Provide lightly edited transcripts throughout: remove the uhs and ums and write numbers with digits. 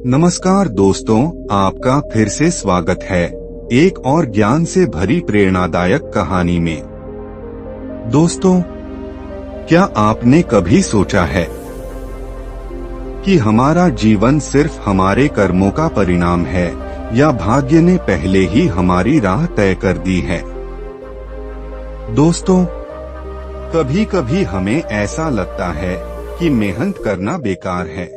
नमस्कार दोस्तों, आपका फिर से स्वागत है एक और ज्ञान से भरी प्रेरणादायक कहानी में। दोस्तों, क्या आपने कभी सोचा है कि हमारा जीवन सिर्फ हमारे कर्मों का परिणाम है या भाग्य ने पहले ही हमारी राह तय कर दी है? दोस्तों, कभी कभी हमें ऐसा लगता है कि मेहनत करना बेकार है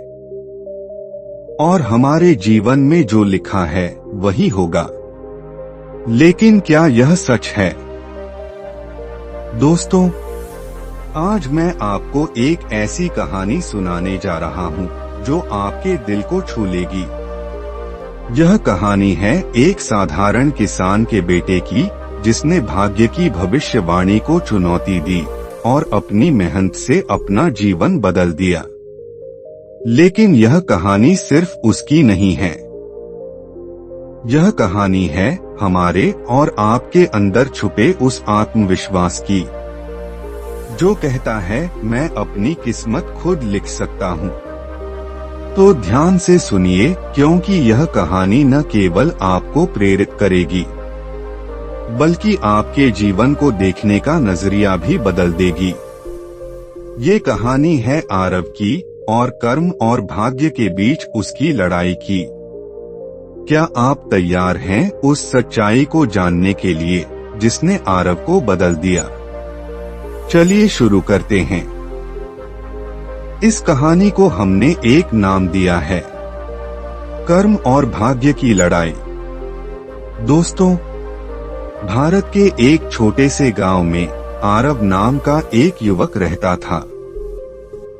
और हमारे जीवन में जो लिखा है वही होगा। लेकिन क्या यह सच है? दोस्तों, आज मैं आपको एक ऐसी कहानी सुनाने जा रहा हूं जो आपके दिल को छू लेगी। यह कहानी है एक साधारण किसान के बेटे की, जिसने भाग्य की भविष्यवाणी को चुनौती दी और अपनी मेहनत से अपना जीवन बदल दिया। लेकिन यह कहानी सिर्फ उसकी नहीं है। यह कहानी है हमारे और आपके अंदर छुपे उस आत्मविश्वास की, जो कहता है मैं अपनी किस्मत खुद लिख सकता हूँ। तो ध्यान से सुनिए, क्योंकि यह कहानी न केवल आपको प्रेरित करेगी बल्कि आपके जीवन को देखने का नजरिया भी बदल देगी। ये कहानी है आरव की और कर्म और भाग्य के बीच उसकी लड़ाई की। क्या आप तैयार हैं उस सच्चाई को जानने के लिए जिसने आरव को बदल दिया? चलिए शुरू करते हैं। इस कहानी को हमने एक नाम दिया है, कर्म और भाग्य की लड़ाई। दोस्तों, भारत के एक छोटे से गांव में आरव नाम का एक युवक रहता था।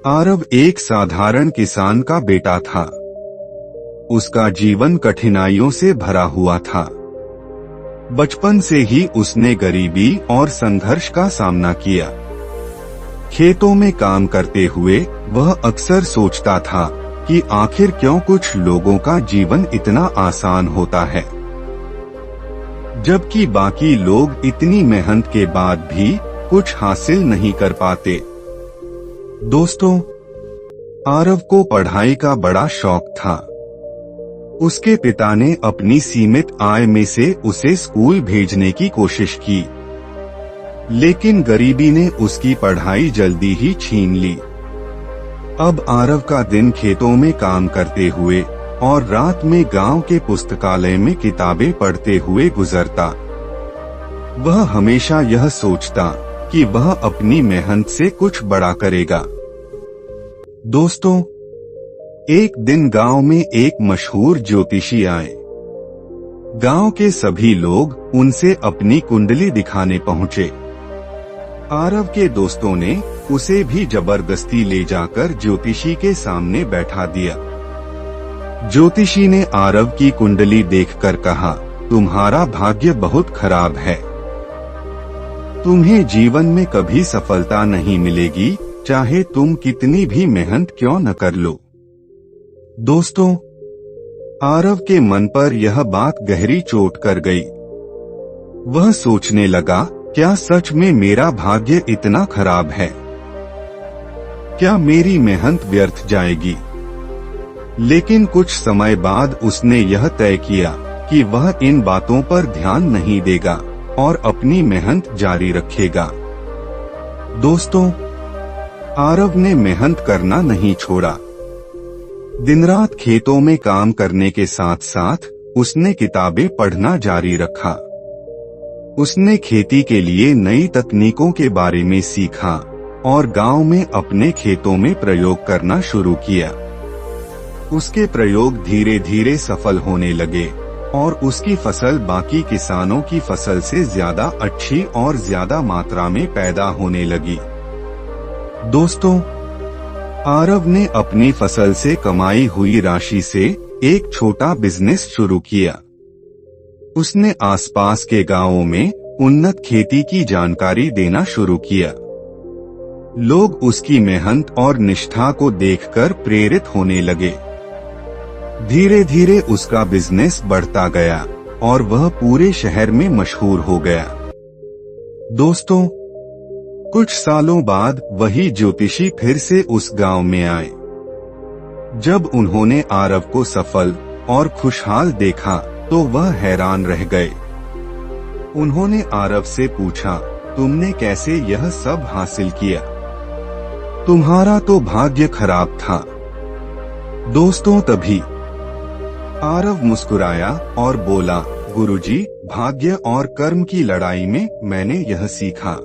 आरव एक साधारण किसान का बेटा था। उसका जीवन कठिनाइयों से भरा हुआ था। बचपन से ही उसने गरीबी और संघर्ष का सामना किया। खेतों में काम करते हुए वह अक्सर सोचता था कि आखिर क्यों कुछ लोगों का जीवन इतना आसान होता है, जबकि बाकी लोग इतनी मेहनत के बाद भी कुछ हासिल नहीं कर पाते। दोस्तों, आरव को पढ़ाई का बड़ा शौक था। उसके पिता ने अपनी सीमित आय में से उसे स्कूल भेजने की कोशिश की, लेकिन गरीबी ने उसकी पढ़ाई जल्दी ही छीन ली। अब आरव का दिन खेतों में काम करते हुए और रात में गांव के पुस्तकालय में किताबें पढ़ते हुए गुजरता। वह हमेशा यह सोचता कि वह अपनी मेहनत से कुछ बड़ा करेगा। दोस्तों, एक दिन गांव में एक मशहूर ज्योतिषी आए। गांव के सभी लोग उनसे अपनी कुंडली दिखाने पहुंचे। आरव के दोस्तों ने उसे भी जबरदस्ती ले जाकर ज्योतिषी के सामने बैठा दिया। ज्योतिषी ने आरव की कुंडली देखकर कहा, तुम्हारा भाग्य बहुत खराब है। तुम्हें जीवन में कभी सफलता नहीं मिलेगी, चाहे तुम कितनी भी मेहनत क्यों न कर लो। दोस्तों, आरव के मन पर यह बात गहरी चोट कर गई। वह सोचने लगा, क्या सच में मेरा भाग्य इतना खराब है? क्या मेरी मेहनत व्यर्थ जाएगी? लेकिन कुछ समय बाद उसने यह तय किया कि वह इन बातों पर ध्यान नहीं देगा और अपनी मेहनत जारी रखेगा। दोस्तों, आरव ने मेहनत करना नहीं छोड़ा। दिन रात खेतों में काम करने के साथ साथ उसने किताबें पढ़ना जारी रखा। उसने खेती के लिए नई तकनीकों के बारे में सीखा और गांव में अपने खेतों में प्रयोग करना शुरू किया। उसके प्रयोग धीरे धीरे सफल होने लगे और उसकी फसल बाकी किसानों की फसल से ज्यादा अच्छी और ज्यादा मात्रा में पैदा होने लगी। दोस्तों, आरव ने अपनी फसल से कमाई हुई राशि से एक छोटा बिजनेस शुरू किया। उसने आसपास के गांवों में उन्नत खेती की जानकारी देना शुरू किया। लोग उसकी मेहनत और निष्ठा को देखकर प्रेरित होने लगे। धीरे धीरे उसका बिजनेस बढ़ता गया और वह पूरे शहर में मशहूर हो गया। दोस्तों, कुछ सालों बाद वही ज्योतिषी फिर से उस गांव में आए। जब उन्होंने आरव को सफल और खुशहाल देखा तो वह हैरान रह गए। उन्होंने आरव से पूछा, तुमने कैसे यह सब हासिल किया? तुम्हारा तो भाग्य खराब था। दोस्तों, तभी आरव मुस्कुराया और बोला, गुरुजी, भाग्य और कर्म की लड़ाई में मैंने यह सीखा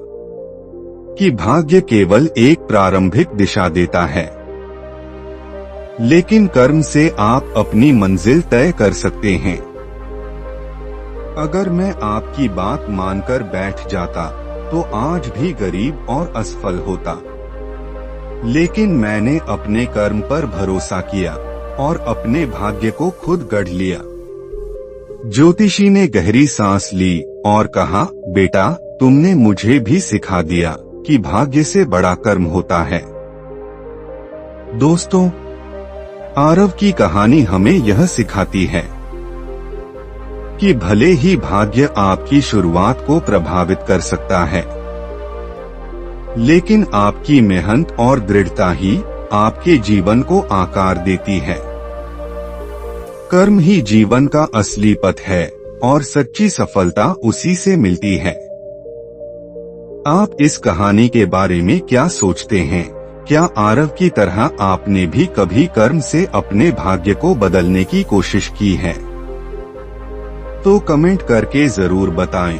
कि भाग्य केवल एक प्रारंभिक दिशा देता है, लेकिन कर्म से आप अपनी मंजिल तय कर सकते हैं। अगर मैं आपकी बात मानकर बैठ जाता तो आज भी गरीब और असफल होता, लेकिन मैंने अपने कर्म पर भरोसा किया और अपने भाग्य को खुद गढ़ लिया। ज्योतिषी ने गहरी सांस ली और कहा, बेटा, तुमने मुझे भी सिखा दिया कि भाग्य से बड़ा कर्म होता है। दोस्तों, आरव की कहानी हमें यह सिखाती है कि भले ही भाग्य आपकी शुरुआत को प्रभावित कर सकता है, लेकिन आपकी मेहनत और दृढ़ता ही आपके जीवन को आकार देती है। कर्म ही जीवन का असली पथ है और सच्ची सफलता उसी से मिलती है। आप इस कहानी के बारे में क्या सोचते हैं? क्या आरव की तरह आपने भी कभी कर्म से अपने भाग्य को बदलने की कोशिश की है? तो कमेंट करके जरूर बताएं।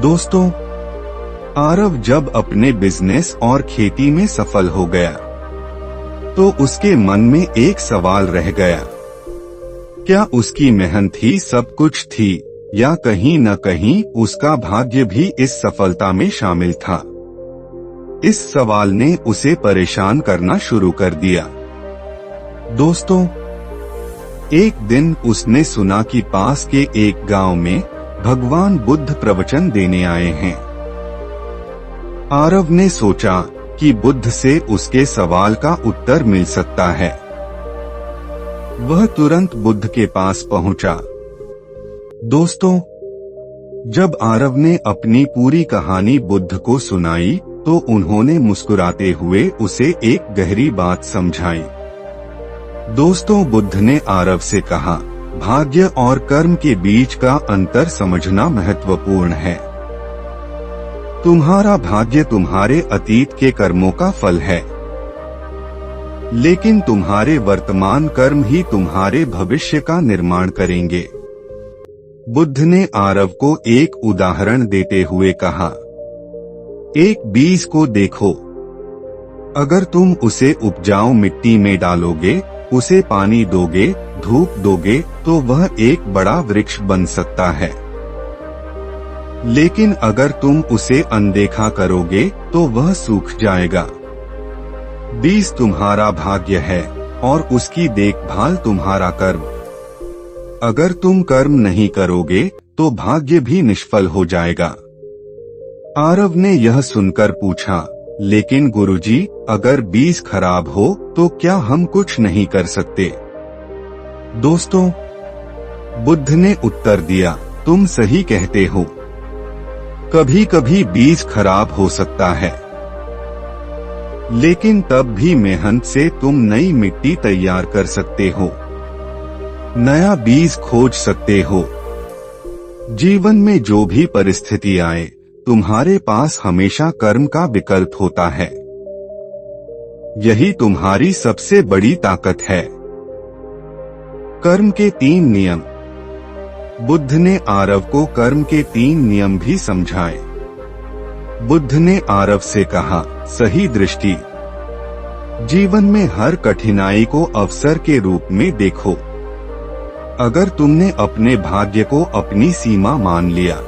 दोस्तों, आरव जब अपने बिजनेस और खेती में सफल हो गया तो उसके मन में एक सवाल रह गया, क्या उसकी मेहनत ही सब कुछ थी या कहीं न कहीं उसका भाग्य भी इस सफलता में शामिल था? इस सवाल ने उसे परेशान करना शुरू कर दिया। दोस्तों, एक दिन उसने सुना कि पास के एक गांव में भगवान बुद्ध प्रवचन देने आए हैं। आरव ने सोचा कि बुद्ध से उसके सवाल का उत्तर मिल सकता है। वह तुरंत बुद्ध के पास पहुंचा। दोस्तों, जब आरव ने अपनी पूरी कहानी बुद्ध को सुनाई तो उन्होंने मुस्कुराते हुए उसे एक गहरी बात समझाई। दोस्तों, बुद्ध ने आरव से कहा, भाग्य और कर्म के बीच का अंतर समझना महत्वपूर्ण है। तुम्हारा भाग्य तुम्हारे अतीत के कर्मों का फल है, लेकिन तुम्हारे वर्तमान कर्म ही तुम्हारे भविष्य का निर्माण करेंगे। बुद्ध ने आरव को एक उदाहरण देते हुए कहा, एक बीज को देखो, अगर तुम उसे उपजाऊ मिट्टी में डालोगे, उसे पानी दोगे, धूप दोगे, तो वह एक बड़ा वृक्ष बन सकता है। लेकिन अगर तुम उसे अनदेखा करोगे तो वह सूख जाएगा। बीज तुम्हारा भाग्य है और उसकी देखभाल तुम्हारा कर्म। अगर तुम कर्म नहीं करोगे तो भाग्य भी निष्फल हो जाएगा। आरव ने यह सुनकर पूछा, लेकिन गुरुजी, अगर बीज खराब हो तो क्या हम कुछ नहीं कर सकते? दोस्तों, बुद्ध ने उत्तर दिया, तुम सही कहते हो। कभी कभी बीज खराब हो सकता है, लेकिन तब भी मेहनत से तुम नई मिट्टी तैयार कर सकते हो, नया बीज खोज सकते हो। जीवन में जो भी परिस्थिति आए, तुम्हारे पास हमेशा कर्म का विकल्प होता है। यही तुम्हारी सबसे बड़ी ताकत है। कर्म के 3 नियम। बुद्ध ने आरव को कर्म के 3 नियम भी समझाए। बुद्ध ने आरव से कहा, सही दृष्टि। जीवन में हर कठिनाई को अवसर के रूप में देखो। अगर तुमने अपने भाग्य को अपनी सीमा मान लिया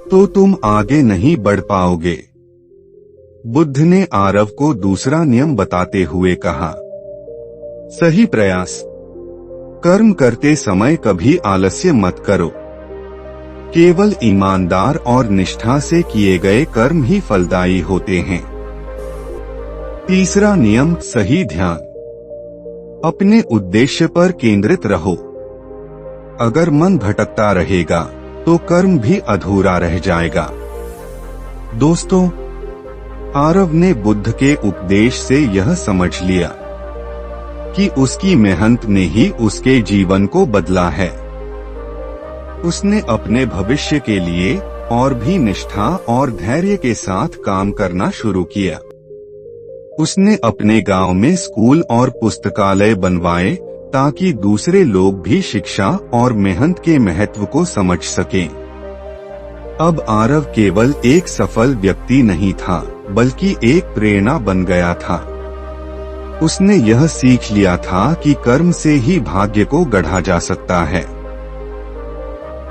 तो तुम आगे नहीं बढ़ पाओगे। बुद्ध ने आरव को दूसरा नियम बताते हुए कहा, सही प्रयास। कर्म करते समय कभी आलस्य मत करो। केवल ईमानदार और निष्ठा से किए गए कर्म ही फलदायी होते हैं। तीसरा नियम, सही ध्यान। अपने उद्देश्य पर केंद्रित रहो। अगर मन भटकता रहेगा तो कर्म भी अधूरा रह जाएगा। दोस्तों, आरव ने बुद्ध के उपदेश से यह समझ लिया कि उसकी मेहनत ने ही उसके जीवन को बदला है। उसने अपने भविष्य के लिए और भी निष्ठा और धैर्य के साथ काम करना शुरू किया। उसने अपने गांव में स्कूल और पुस्तकालय बनवाए ताकि दूसरे लोग भी शिक्षा और मेहनत के महत्व को समझ सकें। अब आरव केवल एक सफल व्यक्ति नहीं था, बल्कि एक प्रेरणा बन गया था। उसने यह सीख लिया था कि कर्म से ही भाग्य को गढ़ा जा सकता है।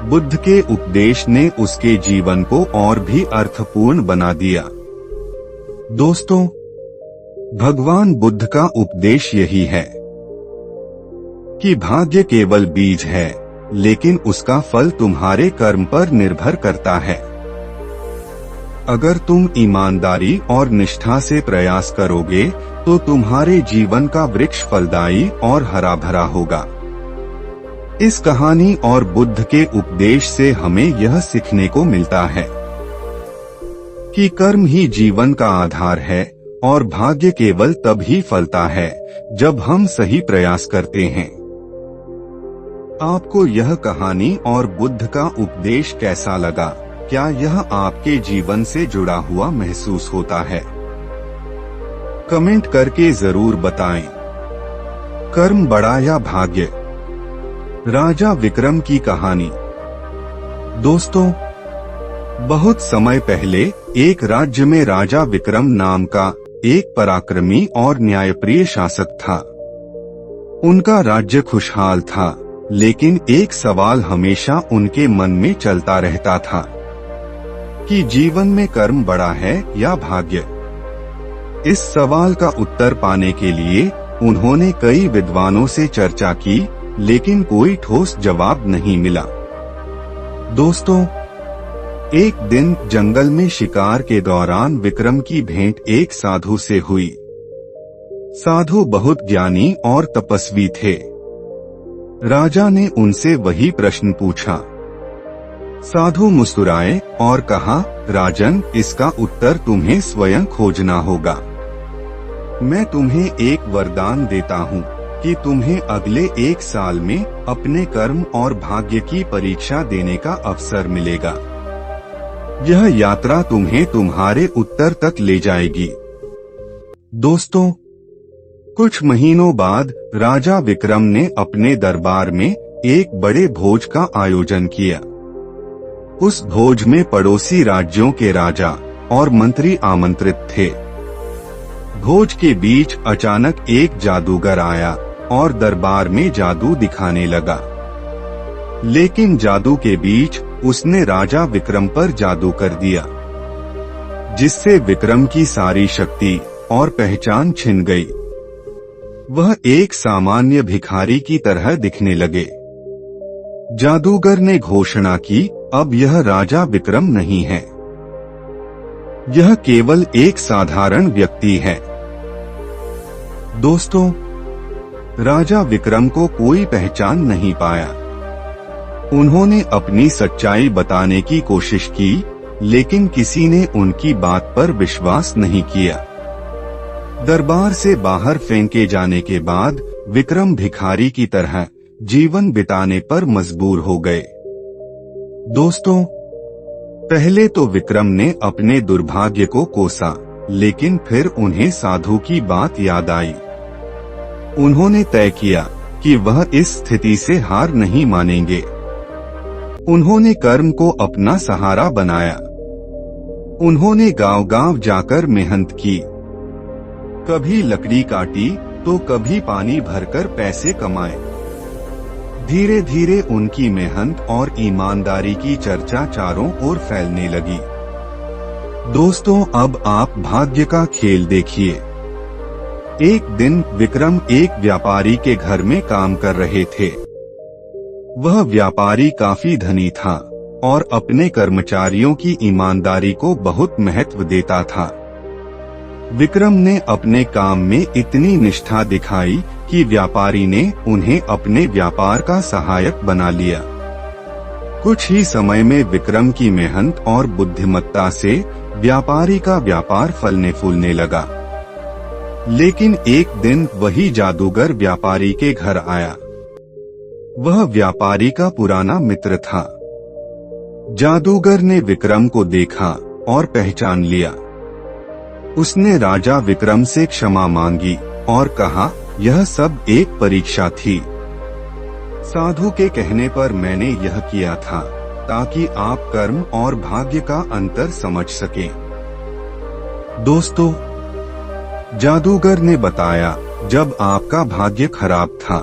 बुद्ध के उपदेश ने उसके जीवन को और भी अर्थपूर्ण बना दिया। दोस्तों, भगवान बुद्ध का उपदेश यही है कि भाग्य केवल बीज है, लेकिन उसका फल तुम्हारे कर्म पर निर्भर करता है। अगर तुम ईमानदारी और निष्ठा से प्रयास करोगे तो तुम्हारे जीवन का वृक्ष फलदायी और हरा भरा होगा। इस कहानी और बुद्ध के उपदेश से हमें यह सीखने को मिलता है कि कर्म ही जीवन का आधार है और भाग्य केवल तब ही फलता है जब हम सही प्रयास करते हैं। आपको यह कहानी और बुद्ध का उपदेश कैसा लगा? क्या यह आपके जीवन से जुड़ा हुआ महसूस होता है? कमेंट करके जरूर बताएं। कर्म बड़ा या भाग्य? राजा विक्रम की कहानी। दोस्तों, बहुत समय पहले एक राज्य में राजा विक्रम नाम का एक पराक्रमी और न्यायप्रिय शासक था। उनका राज्य खुशहाल था, लेकिन एक सवाल हमेशा उनके मन में चलता रहता था कि जीवन में कर्म बड़ा है या भाग्य। इस सवाल का उत्तर पाने के लिए उन्होंने कई विद्वानों से चर्चा की, लेकिन कोई ठोस जवाब नहीं मिला। दोस्तों, एक दिन जंगल में शिकार के दौरान विक्रम की भेंट एक साधु से हुई। साधु बहुत ज्ञानी और तपस्वी थे। राजा ने उनसे वही प्रश्न पूछा। साधु मुस्कुराए और कहा, राजन, इसका उत्तर तुम्हें स्वयं खोजना होगा। मैं तुम्हें एक वरदान देता हूँ कि तुम्हें अगले 1 साल में अपने कर्म और भाग्य की परीक्षा देने का अवसर मिलेगा। यह यात्रा तुम्हें तुम्हारे उत्तर तक ले जाएगी। दोस्तों, कुछ महीनों बाद राजा विक्रम ने अपने दरबार में एक बड़े भोज का आयोजन किया। उस भोज में पड़ोसी राज्यों के राजा और मंत्री आमंत्रित थे। भोज के बीच अचानक एक जादूगर आया और दरबार में जादू दिखाने लगा। लेकिन जादू के बीच उसने राजा विक्रम पर जादू कर दिया, जिससे विक्रम की सारी शक्ति और पहचान छिन गई। वह एक सामान्य भिखारी की तरह दिखने लगे। जादूगर ने घोषणा की, अब यह राजा विक्रम नहीं है, यह केवल एक साधारण व्यक्ति है। दोस्तों, राजा विक्रम को कोई पहचान नहीं पाया। उन्होंने अपनी सच्चाई बताने की कोशिश की, लेकिन किसी ने उनकी बात पर विश्वास नहीं किया। दरबार से बाहर फेंके जाने के बाद विक्रम भिखारी की तरह जीवन बिताने पर मजबूर हो गए। दोस्तों, पहले तो विक्रम ने अपने दुर्भाग्य को कोसा, लेकिन फिर उन्हें साधु की बात याद आई। उन्होंने तय किया कि वह इस स्थिति से हार नहीं मानेंगे। उन्होंने कर्म को अपना सहारा बनाया। उन्होंने गांव-गांव जाकर मेहनत की, कभी लकड़ी काटी तो कभी पानी भरकर पैसे कमाए। धीरे धीरे उनकी मेहनत और ईमानदारी की चर्चा चारों ओर फैलने लगी। दोस्तों, अब आप भाग्य का खेल देखिए। एक दिन विक्रम एक व्यापारी के घर में काम कर रहे थे। वह व्यापारी काफी धनी था और अपने कर्मचारियों की ईमानदारी को बहुत महत्व देता था। विक्रम ने अपने काम में इतनी निष्ठा दिखाई कि व्यापारी ने उन्हें अपने व्यापार का सहायक बना लिया। कुछ ही समय में विक्रम की मेहनत और बुद्धिमत्ता से व्यापारी का व्यापार फलने फूलने लगा। लेकिन एक दिन वही जादूगर व्यापारी के घर आया। वह व्यापारी का पुराना मित्र था। जादूगर ने विक्रम को देखा और पहचान लिया। उसने राजा विक्रम से क्षमा मांगी और कहा, यह सब एक परीक्षा थी। साधु के कहने पर मैंने यह किया था ताकि आप कर्म और भाग्य का अंतर समझ सकें। दोस्तों, जादूगर ने बताया, जब आपका भाग्य खराब था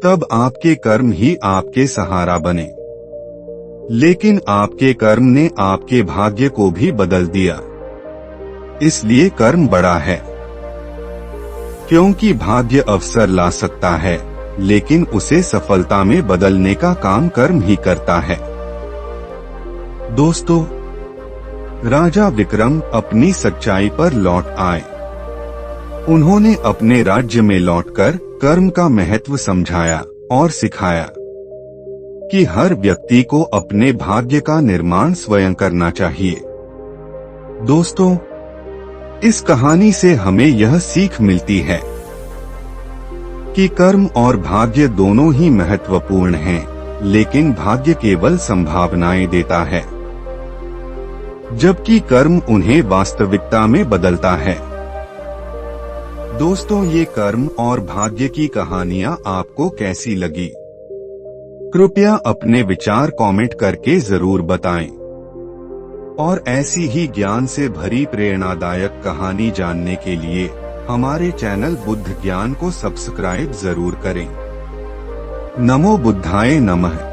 तब आपके कर्म ही आपके सहारा बने, लेकिन आपके कर्म ने आपके भाग्य को भी बदल दिया। इसलिए कर्म बड़ा है, क्योंकि भाग्य अवसर ला सकता है, लेकिन उसे सफलता में बदलने का काम कर्म ही करता है। दोस्तों, राजा विक्रम अपनी सच्चाई पर लौट आए। उन्होंने अपने राज्य में लौटकर कर्म का महत्व समझाया और सिखाया कि हर व्यक्ति को अपने भाग्य का निर्माण स्वयं करना चाहिए। दोस्तों, इस कहानी से हमें यह सीख मिलती है कि कर्म और भाग्य दोनों ही महत्वपूर्ण हैं, लेकिन भाग्य केवल संभावनाएं देता है, जबकि कर्म उन्हें वास्तविकता में बदलता है। दोस्तों, ये कर्म और भाग्य की कहानियां आपको कैसी लगी? कृपया अपने विचार कमेंट करके जरूर बताएं। और ऐसी ही ज्ञान से भरी प्रेरणादायक कहानी जानने के लिए हमारे चैनल बुद्ध ज्ञान को सब्सक्राइब जरूर करें। नमो बुद्धाय नमः।